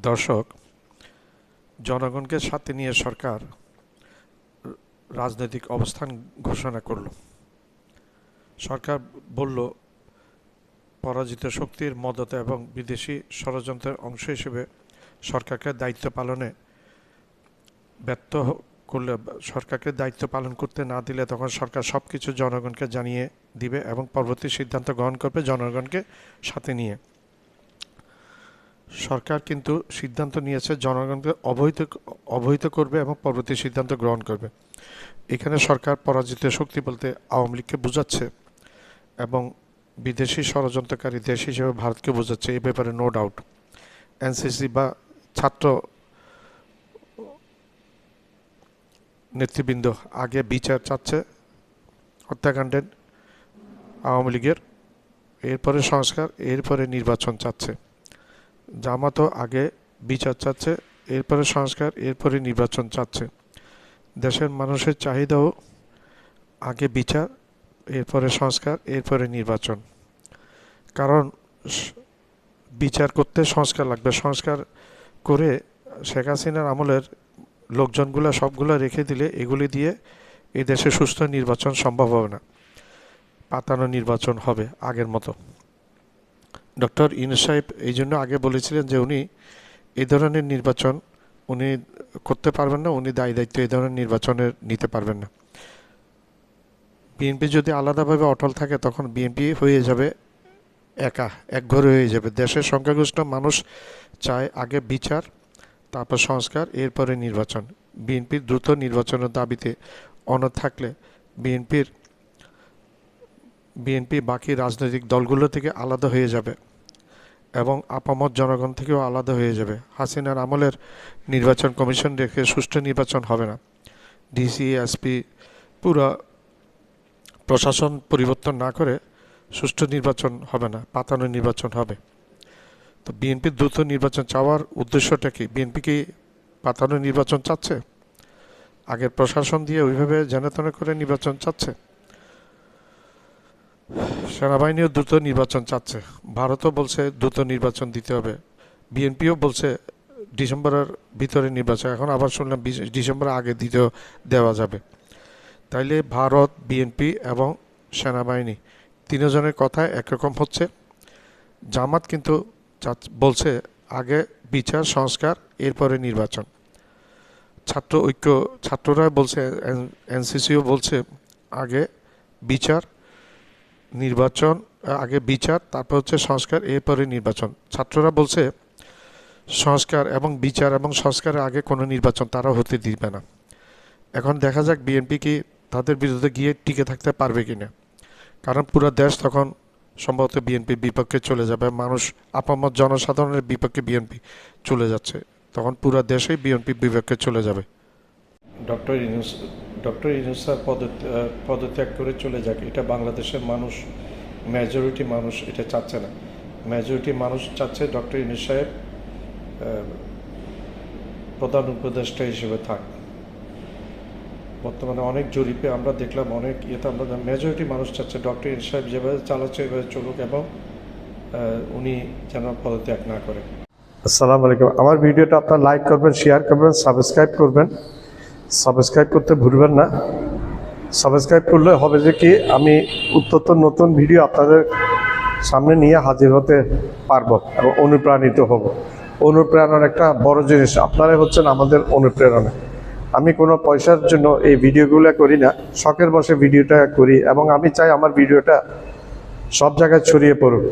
দর্শক, জনগণকে সাথে নিয়ে সরকার রাজনৈতিক অবস্থান ঘোষণা করল। সরকার বলল, পরাজিত শক্তির মদতে এবং বিদেশি ষড়যন্ত্রের অংশ হিসেবে সরকারকে দায়িত্ব পালনে ব্যর্থ করলে, সরকারকে দায়িত্ব পালন করতে না দিলে তখন সরকার সব কিছু জনগণকে জানিয়ে দিবে এবং পরবর্তী সিদ্ধান্ত গ্রহণ করবে জনগণকে সাথে নিয়ে। সরকার কিন্তু সিদ্ধান্ত নিয়েছে জনগণকে অবহিত করবে এবং পরবর্তী সিদ্ধান্ত গ্রহণ করবে। এখানে সরকার পরাজিত শক্তি বলতে আওয়ামী লীগকে বোঝাচ্ছে এবং বিদেশি ষড়যন্ত্রকারী দেশ হিসেবে ভারতকে বোঝাচ্ছে, এ ব্যাপারে নো ডাউট। এনসিসি বা ছাত্র নেতৃবৃন্দ আগে বিচার চাচ্ছে হত্যাকাণ্ডের আওয়ামী লীগের, এরপরে সংস্কার, এরপরে নির্বাচন চাচ্ছে। জামাতও আগে বিচার চাচ্ছে, এরপরে সংস্কার, এরপরে নির্বাচন চাচ্ছে। দেশের মানুষের চাহিদাও আগে বিচার, এরপরে সংস্কার, এরপরে নির্বাচন। কারণ বিচার করতে সংস্কার লাগবে। সংস্কার করে শেখ হাসিনার আমলের লোকজনগুলো সবগুলো রেখে দিলে এগুলি দিয়ে এই দেশে সুস্থ নির্বাচন সম্ভব হবে না, পাতানো নির্বাচন হবে আগের মতো। ডক্টর ইউনূস সাহেব এই জন্য আগে বলেছিলেন যে উনি এই ধরনের নির্বাচন উনি করতে পারবেন না, উনি দায়িত্ব এই ধরনের নির্বাচনের নিতে পারবেন না। বিএনপি যদি আলাদাভাবে অটল থাকে তখন বিএনপি হয়ে যাবে একঘরে হয়ে যাবে। দেশের সংখ্যাগরিষ্ঠ মানুষ চায় আগে বিচার, তারপর সংস্কার, এরপরে নির্বাচন। বিএনপির দ্রুত নির্বাচনের দাবিতে অনড় থাকলে বিএনপি বাকি রাজনৈতিক দলগুলো থেকে আলাদা হয়ে যাবে এবং আপামর জনগণ থেকেও আলাদা হয়ে যাবে। হাসিনার আমলের নির্বাচন কমিশন রেখে সুষ্ঠু নির্বাচন হবে না। ডিসি, এসপি, পুরো প্রশাসন পরিবর্তন না করে সুষ্ঠু নির্বাচন হবে না, পাতানো নির্বাচন হবে। তো বিএনপির দ্রুত নির্বাচন চাওয়ার উদ্দেশ্যটা কি? বিএনপি কি পাতানো নির্বাচন চাচ্ছে? আগের প্রশাসন দিয়ে ওইভাবে জেনাতনা করে নির্বাচন চাচ্ছে? সেনাবাহিনীও দ্রুত নির্বাচন চাচ্ছে, ভারতও বলছে দ্রুত নির্বাচন দিতে হবে, বিএনপিও বলছে ডিসেম্বরের ভিতরে নির্বাচন। এখন আবার শুনলাম ডিসেম্বরের আগে দেওয়া যাবে। তাইলে ভারত, বিএনপি এবং সেনাবাহিনী তিনজনের কথা একরকম হচ্ছে। জামাত কিন্তু বলছে আগে বিচার, সংস্কার, এরপরে নির্বাচন। ছাত্ররা বলছে, এনসিসিও বলছে আগে বিচার, নির্বাচন, আগে বিচার, তারপর হচ্ছে সংস্কার, এরপরে নির্বাচন। ছাত্ররা বলছে সংস্কার এবং বিচার এবং সংস্কারের আগে কোনো নির্বাচন তারা হতে দিবে না। এখন দেখা যাক বিএনপি কি তাদের বিরুদ্ধে গিয়ে টিকে থাকতে পারবে কিনা। কারণ পুরো দেশ তখন সম্ভবত বিএনপির বিপক্ষে চলে যাবে, মানুষ আপামর জনসাধারণের বিপক্ষে বিএনপি চলে যাচ্ছে, তখন পুরো দেশেই বিএনপির বিপক্ষে চলে যাবে। ডক্টর ইউনূস স্যার পদত্যাগ করে চলে যাক, এটা বাংলাদেশের মানুষ, মেজরিটি মানুষ এটা চাচ্ছে না। মেজরিটি মানুষ চাচ্ছে ডক্টর ইউনূস সাহেব প্রধান উপদেষ্টা হিসেবে থাক। বর্তমানে অনেক জরিপে আমরা দেখলাম, অনেক আমরা মেজরিটি মানুষ চাচ্ছে ডক্টর ইউনূস সাহেব যেভাবে চালাচ্ছে এভাবে চলুক এবং উনি যেন পদত্যাগ না করে। আসসালামু আলাইকুম। আমার ভিডিওটা আপনারা লাইক করবেন, শেয়ার করবেন, সাবস্ক্রাইব করবেন। সাবস্ক্রাইব করতে ভুলবেন না। সাবস্ক্রাইব করলে হবে যে কি, আমি উত্তর নতুন ভিডিও আপনাদের সামনে নিয়ে হাজির হতে পারবো এবং অনুপ্রাণিত হব। অনুপ্রেরণার একটা বড় জিনিস আপনারাই হচ্ছেন আমাদের অনুপ্রেরণা। আমি কোনো পয়সার জন্য এই ভিডিওগুলো করি না, শখের বসে ভিডিওটা করি এবং আমি চাই আমার ভিডিওটা সব জায়গায় ছড়িয়ে পড়ুক।